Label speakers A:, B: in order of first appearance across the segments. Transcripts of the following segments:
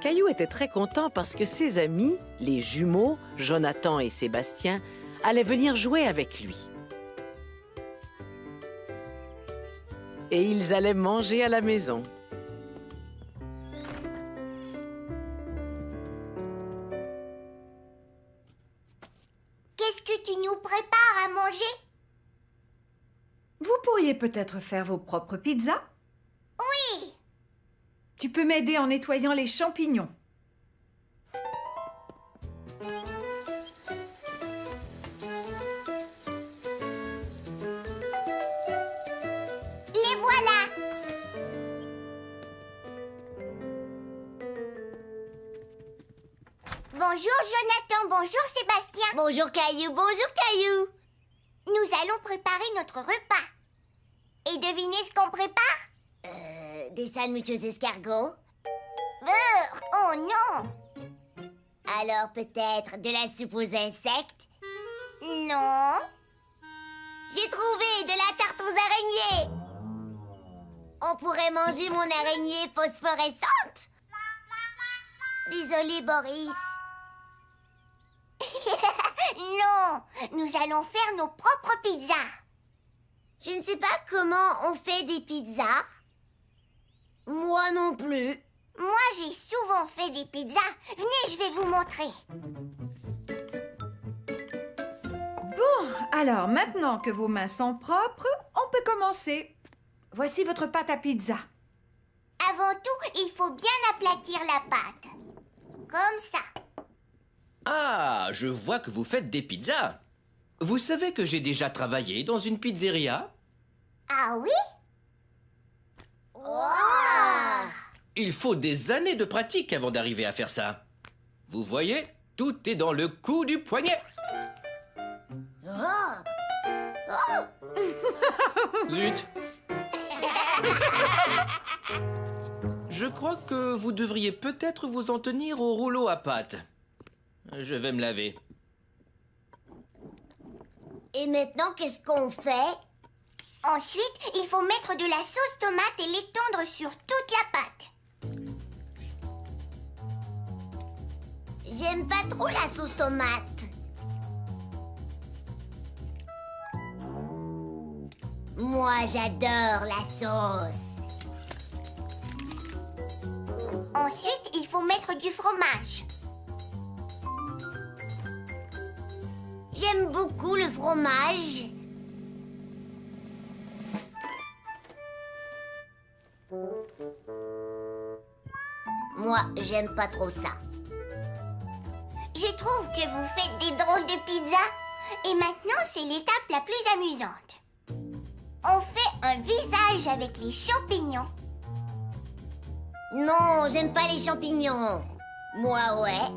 A: Caillou était très content parce que ses amis, les jumeaux, Jonathan et Sébastien, allaient venir jouer avec lui. Et ils allaient manger à la maison.
B: Qu'est-ce que tu nous prépares à manger?
C: Vous pourriez peut-être faire vos propres pizzas?
B: Oui!
C: Tu peux m'aider en nettoyant les champignons.
B: Les voilà! Bonjour Jonathan, bonjour Sébastien.
D: Bonjour Caillou, bonjour Caillou.
B: Nous allons préparer notre repas. Et devinez ce qu'on prépare?
D: Des sandwichs aux escargots?
B: Beurre! Oh non!
D: Alors peut-être de la soupe aux insectes?
B: Non!
D: J'ai trouvé de la tarte aux araignées! On pourrait manger mon araignée phosphorescente? Désolé Boris.
B: Non! Nous allons faire nos propres pizzas.
D: Je ne sais pas comment on fait des pizzas. Moi non plus.
B: Moi, j'ai souvent fait des pizzas. Venez, je vais vous montrer.
C: Alors, maintenant que vos mains sont propres, on peut commencer. Voici votre pâte à pizza.
B: Avant tout, il faut bien aplatir la pâte. Comme ça.
E: Ah, je vois que vous faites des pizzas. Vous savez que j'ai déjà travaillé dans une pizzeria?
B: Ah oui?
D: Wow!
E: Il faut des années de pratique avant d'arriver à faire ça. Vous voyez, tout est dans le coup du poignet.
F: Zut. Je crois que vous devriez peut-être vous en tenir au rouleau à pâte. Je vais me laver.
D: Et maintenant, qu'est-ce qu'on fait?
B: Ensuite, il faut mettre de la sauce tomate et l'étendre sur toute la pâte.
D: J'aime pas trop la sauce tomate. Moi, j'adore la sauce.
B: Ensuite, il faut mettre du fromage.
D: J'aime beaucoup le fromage. Moi, j'aime pas trop ça.
B: Je trouve que vous faites des drôles de pizzas. Et maintenant, c'est l'étape la plus amusante. On fait un visage avec les champignons.
D: Non, j'aime pas les champignons. Moi, ouais.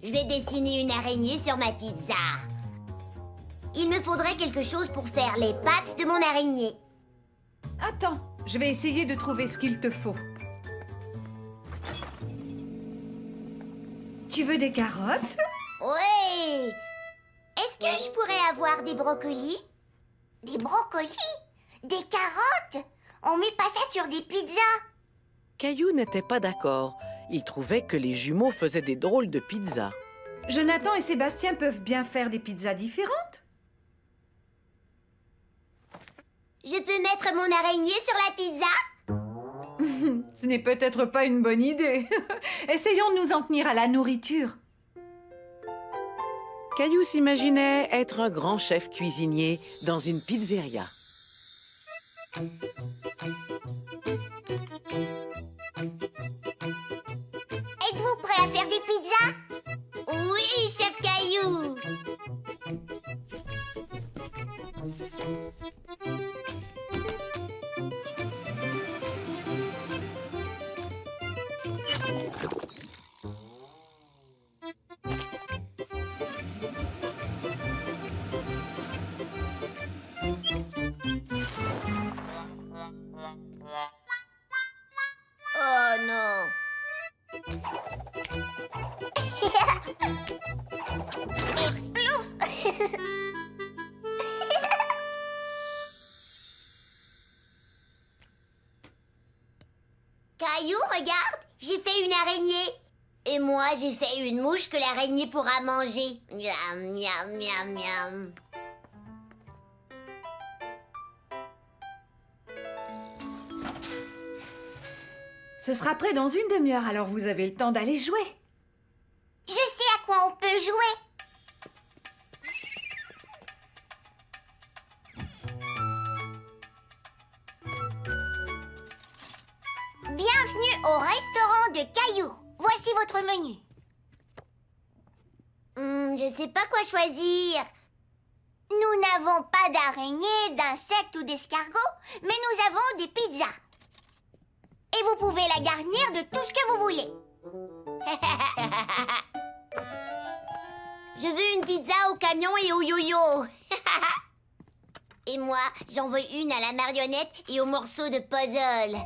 D: Je vais dessiner une araignée sur ma pizza. Il me faudrait quelque chose pour faire les pattes de mon araignée.
C: Attends, je vais essayer de trouver ce qu'il te faut. Tu veux des carottes?
D: Oui. Est-ce que je pourrais avoir des brocolis?
B: Des brocolis? Des carottes? On met pas ça sur des pizzas.
A: Caillou n'était pas d'accord. Il trouvait que les jumeaux faisaient des drôles de pizzas.
C: Jonathan et Sébastien peuvent bien faire des pizzas différentes.
D: Je peux mettre mon araignée sur la pizza?
C: Ce n'est peut-être pas une bonne idée. Essayons de nous en tenir à la nourriture.
A: Caillou s'imaginait être un grand chef cuisinier dans une pizzeria.
B: Êtes-vous prêt à faire des pizzas?
D: Oui, chef Caillou. Oh non. Caillou, regarde, j'ai fait une araignée. Et moi, j'ai fait une mouche que l'araignée pourra manger. Miam, miam, miam, miam.
C: Ce sera prêt dans une demi-heure, alors vous avez le temps d'aller jouer.
B: Je sais à quoi on peut jouer. Bienvenue au restaurant de Caillou. Voici votre menu.
D: Je sais pas quoi choisir.
B: Nous n'avons pas d'araignées, d'insectes ou d'escargots, mais nous avons des pizzas. Et vous pouvez la garnir de tout ce que vous voulez.
D: Je veux une pizza au camion et au yo-yo. Et moi, j'en veux une à la marionnette et au morceau de puzzle.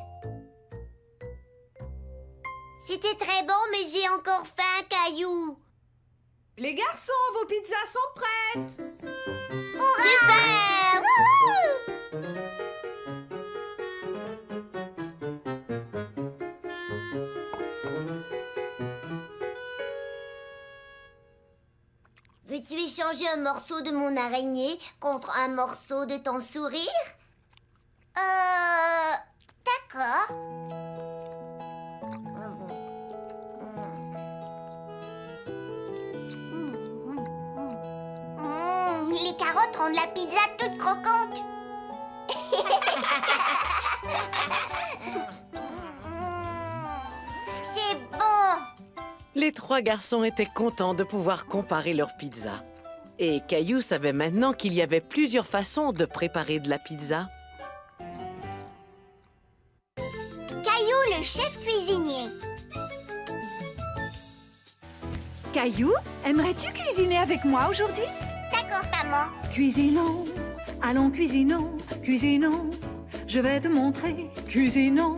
D: C'était très bon, mais j'ai encore faim, Caillou.
C: Les garçons, vos pizzas sont prêtes.
D: Super! Veux-tu échanger un morceau de mon araignée contre un morceau de ton sourire?
B: D'accord. Les carottes rendent la pizza toute croquante. C'est bon.
A: Les trois garçons étaient contents de pouvoir comparer leurs pizzas. Et Caillou savait maintenant qu'il y avait plusieurs façons de préparer de la pizza.
B: Caillou, le chef cuisinier.
C: Caillou, aimerais-tu cuisiner avec moi aujourd'hui?
B: D'accord, maman.
C: Cuisinons, allons cuisinons, cuisinons. Je vais te montrer, cuisinons,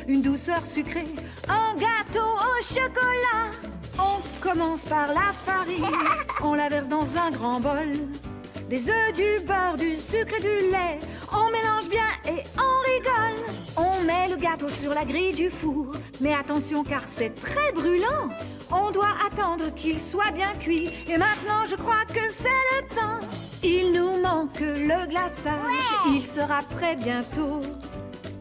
C: une douceur sucrée, un gâteau au chocolat. On commence par la farine, on la verse dans un grand bol. Des œufs, du beurre, du sucre et du lait. On mélange bien et on rigole. On met le gâteau sur la grille du four. Mais attention car c'est très brûlant. On doit attendre qu'il soit bien cuit. Et maintenant je crois que c'est le temps. Il nous manque le glaçage. Il sera prêt bientôt.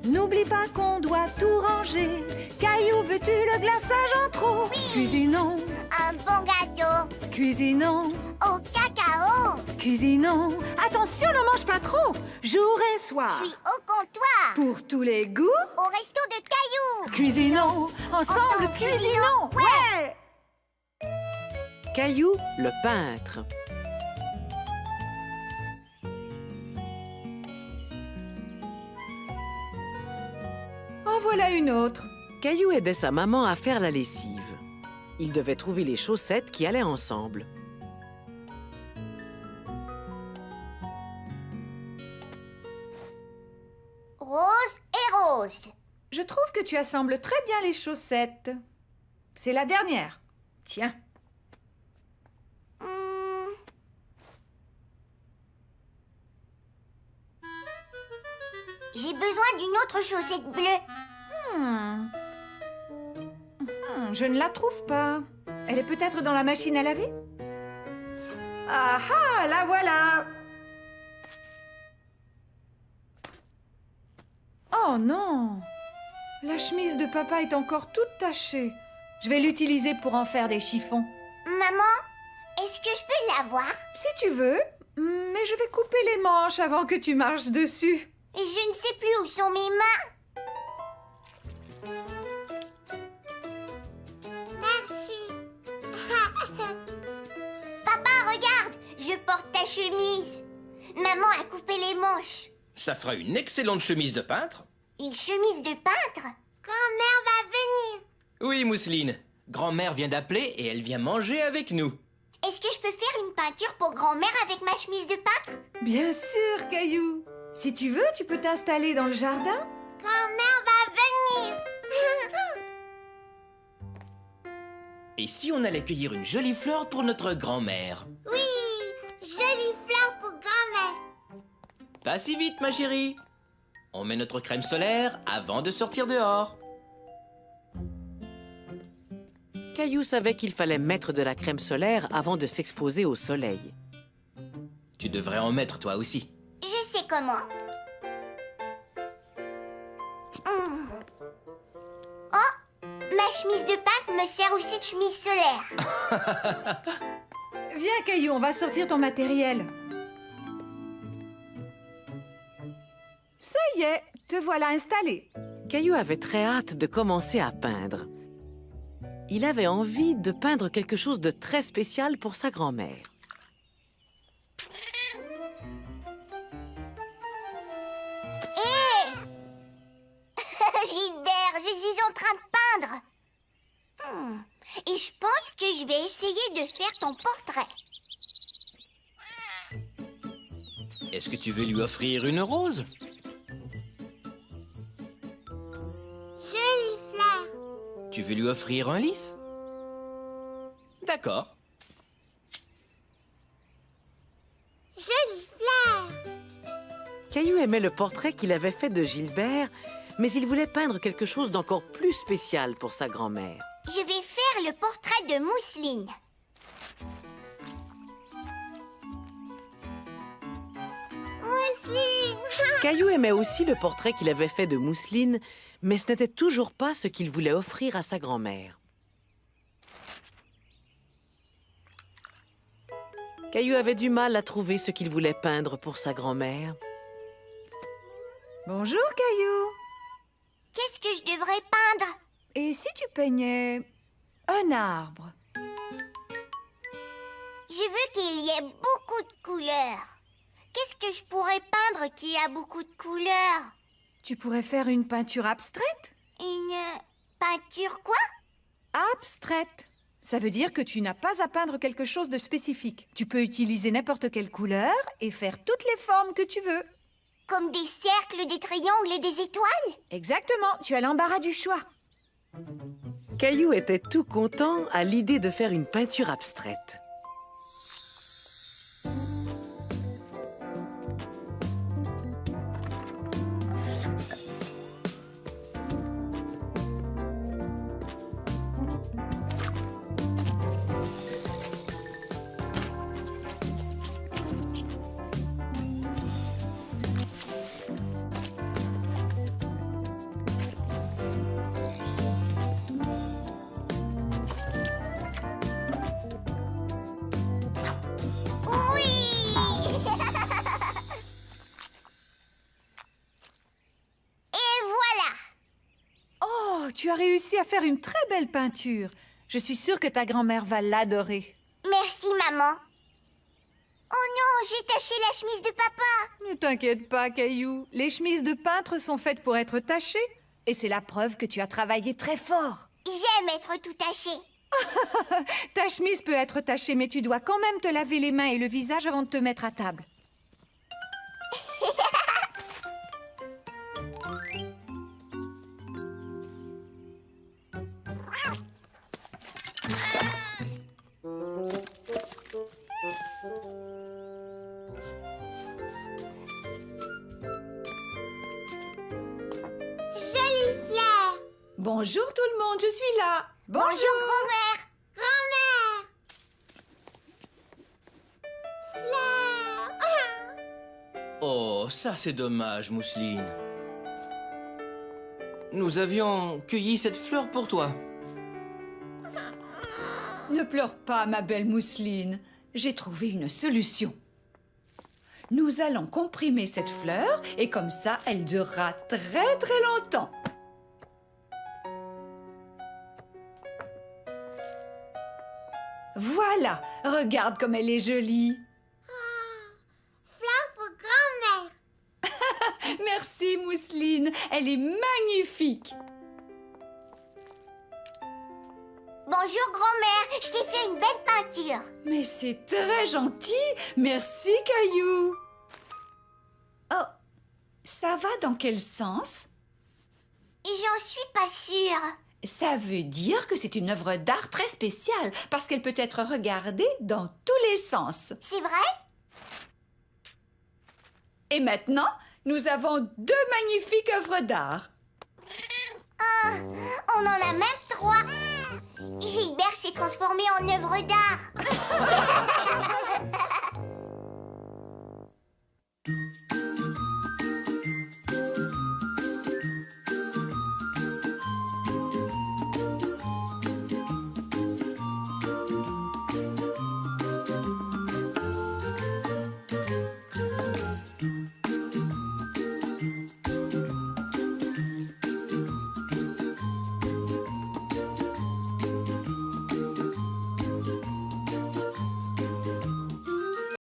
C: N'oublie pas qu'on doit tout ranger. Caillou, veux-tu le glaçage en trop? Cuisinons,
B: Un bon gâteau
C: cuisinons,
B: au cacao.
C: cuisinons. Attention, ne mange pas trop. Jour et
B: Je
C: soir.
B: suis au comptoir.
C: Pour tous les goûts,
B: Au resto de Caillou.
C: cuisinons. Ensemble, cuisinons. Ouais.
A: Caillou, le peintre.
C: En voilà une autre.
A: Caillou aidait sa maman à faire la lessive. Il devait trouver les chaussettes qui allaient ensemble.
B: Rose et rose.
C: Je trouve que tu assembles très bien les chaussettes. C'est la dernière. Tiens.
B: Hmm. J'ai besoin d'une autre chaussette bleue.
C: Je ne la trouve pas. Elle est peut-être dans la machine à laver? Ah ah, la voilà! Oh non! La chemise de papa est encore toute tachée. Je vais l'utiliser pour en faire des chiffons.
B: Maman, est-ce que je peux l'avoir?
C: Si tu veux, mais je vais couper les manches avant que tu marches dessus.
B: Et je ne sais plus où sont mes mains. Merci. Papa, regarde, je porte ta chemise. Maman a coupé les manches.
E: Ça fera une excellente chemise de peintre.
B: Une chemise de peintre? Grand-mère va venir.
E: Oui, Mousseline. Grand-mère vient d'appeler et elle vient manger avec nous.
B: Est-ce que je peux faire une peinture pour grand-mère avec ma chemise de peintre?
C: Bien sûr, Caillou. Si tu veux, tu peux t'installer dans le jardin.
B: Grand-mère va venir.
E: Et si on allait cueillir une jolie fleur pour notre grand-mère?
B: Oui, jolie fleur pour grand-mère.
E: Pas si vite, ma chérie. On met notre crème solaire avant de sortir dehors.
A: Caillou savait qu'il fallait mettre de la crème solaire avant de s'exposer au soleil.
E: Tu devrais en mettre toi aussi.
B: Je sais comment. Oh, ma chemise de peintre me sert aussi de chemise solaire.
C: Viens, Caillou, on va sortir ton matériel. Ça y est, te voilà installé.
A: Caillou avait très hâte de commencer à peindre. Il avait envie de peindre quelque chose de très spécial pour sa grand-mère.
B: Gilbert, je suis en train de peindre. Et je pense que je vais essayer de faire ton portrait.
E: Est-ce que tu veux lui offrir une rose?
B: Jolie fleur.
E: Tu veux lui offrir un lys? D'accord.
B: Jolie fleur.
A: Caillou aimait le portrait qu'il avait fait de Gilbert, mais il voulait peindre quelque chose d'encore plus spécial pour sa grand-mère.
B: Je vais faire le portrait de Mousseline. Mousseline.
A: Caillou aimait aussi le portrait qu'il avait fait de Mousseline, mais ce n'était toujours pas ce qu'il voulait offrir à sa grand-mère. Caillou avait du mal à trouver ce qu'il voulait peindre pour sa grand-mère.
C: Bonjour, Caillou.
B: Qu'est-ce que je devrais peindre?
C: Et si tu peignais un arbre?
B: Je veux qu'il y ait beaucoup de couleurs. Qu'est-ce que je pourrais peindre qui a beaucoup de couleurs?
C: Tu pourrais faire une peinture abstraite?
B: Une peinture quoi?
C: Abstraite. Ça veut dire que tu n'as pas à peindre quelque chose de spécifique. Tu peux utiliser n'importe quelle couleur et faire toutes les formes que tu veux.
B: Comme des cercles, des triangles et des étoiles?
C: Exactement, tu as l'embarras du choix.
A: Caillou était tout content à l'idée de faire une peinture abstraite.
B: Oui! Et voilà!
C: Oh, tu as réussi à faire une très belle peinture. Je suis sûre que ta grand-mère va l'adorer.
B: Merci, maman. Oh non, j'ai taché la chemise de papa.
C: Ne t'inquiète pas, Caillou. Les chemises de peintre sont faites pour être tachées. Et c'est la preuve que tu as travaillé très fort.
B: J'aime être tout taché.
C: Ta chemise peut être tachée, mais tu dois quand même te laver les mains et le visage avant de te mettre à table.
B: Jolie fleur.
C: Bonjour tout le monde, je suis là.
B: Bonjour, grand-mère. Grand-mère. Fleur.
E: Oh, ça c'est dommage, Mousseline. Nous avions cueilli cette fleur pour toi.
C: Ne pleure pas, ma belle Mousseline. J'ai trouvé une solution. Nous allons comprimer cette fleur et comme ça, elle durera très très longtemps. Voilà, regarde comme elle est jolie.
B: Fleur pour grand-mère.
C: Merci Mousseline, elle est magnifique.
B: Bonjour, grand-mère. Je t'ai fait une belle peinture.
C: Mais c'est très gentil. Merci, Caillou. Oh, ça va dans quel sens?
B: J'en suis pas sûre.
C: Ça veut dire que c'est une œuvre d'art très spéciale parce qu'elle peut être regardée dans tous les sens.
B: C'est vrai?
C: Et maintenant, nous avons 2 magnifiques œuvres d'art.
B: On en a même 3. Gilbert s'est transformé en œuvre d'art.